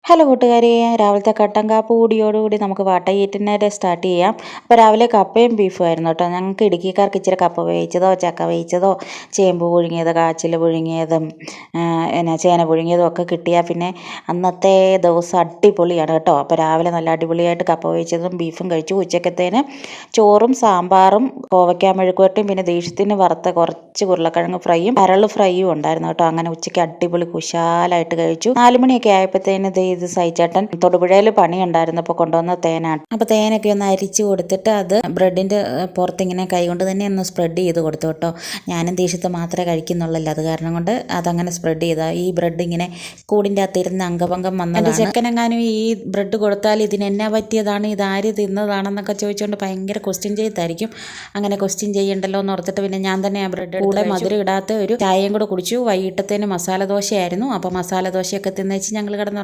Hello കൂട്ടുകാരെ, രാവിലത്തെ കട്ടൻ കാപ്പി കൂടിയോടുകൂടി നമുക്ക് വട്ടയീറ്റിനായിട്ട് സ്റ്റാർട്ട് ചെയ്യാം. അപ്പോൾ രാവിലെ കപ്പയും ബീഫും ആയിരുന്നു കേട്ടോ. ഞങ്ങൾക്ക് ഇടുക്കിക്കാർക്ക് ഇച്ചിരി കപ്പ വേവിച്ചതോ ചക്ക വേവിച്ചതോ ചേമ്പ് പുഴുങ്ങിയത് കാച്ചിൽ പുഴുങ്ങിയതും ചേന പുഴുങ്ങിയതും ഒക്കെ കിട്ടിയാൽ പിന്നെ അന്നത്തെ ദിവസം അടിപൊളിയാണ് കേട്ടോ. അപ്പോൾ രാവിലെ നല്ല അടിപൊളിയായിട്ട് കപ്പ വേവിച്ചതും ബീഫും കഴിച്ചു. ഉച്ചക്കത്തേന് ചോറും സാമ്പാറും കോവയ്ക്കാ മെഴുക്കുവരട്ടിയും പിന്നെ ദേഷ്യത്തിന് വറുത്ത കുറച്ച് ഉരുളക്കിഴങ്ങ് ഫ്രൈയും കരൾ ഫ്രൈയും ഉണ്ടായിരുന്നു കേട്ടോ. അങ്ങനെ ഉച്ചയ്ക്ക് അടിപൊളി കുശാലായിട്ട് കഴിച്ചു. 4 മണിയൊക്കെ ആയപ്പോഴത്തേന് ഇത് സൈച്ചേട്ടൻ തൊടുപുഴയിൽ പണി ഉണ്ടായിരുന്നപ്പോൾ കൊണ്ടുവന്ന തേനാണ്. അപ്പോൾ തേനൊക്കെ ഒന്ന് അരിച്ചു കൊടുത്തിട്ട് അത് ബ്രെഡിൻ്റെ പുറത്തിങ്ങനെ കൈകൊണ്ട് തന്നെ ഒന്ന് സ്പ്രെഡ് ചെയ്ത് കൊടുത്തു കേട്ടോ. ഞാനും ദേഷ്യത്ത് മാത്രമേ കഴിക്കുന്നുള്ളല്ലോ, അത് കാരണം കൊണ്ട് അതങ്ങനെ സ്പ്രെഡ് ചെയ്താൽ ഈ ബ്രെഡ് ഇങ്ങനെ കൂടിൻ്റെ അകത്തിരുന്ന് അംഗഭംഗം വന്നതാണ്. ചെക്കനെങ്ങാനും ഈ ബ്രെഡ് കൊടുത്താൽ ഇതിനെന്നാ പറ്റിയതാണ്, ഇതാര് തിന്നതാണെന്നൊക്കെ ചോദിച്ചുകൊണ്ട് ഭയങ്കര ക്വസ്റ്റ്യൻ ചെയ്തായിരിക്കും. അങ്ങനെ ക്വസ്റ്റ്യൻ ചെയ്യണ്ടല്ലോ എന്ന് ഓർത്തിട്ട് പിന്നെ ഞാൻ തന്നെ ആ ബ്രെഡ് കൂടെ മധുരം ഇടാത്ത ഒരു ചായയും കൂടെ കുടിച്ചു. വൈകിട്ടത്തേന് മസാല ദോശയായിരുന്നു. അപ്പോൾ മസാല ദോശയൊക്കെ തിന്നേച്ച് ഞങ്ങൾ കിടന്നുറങ്ങി.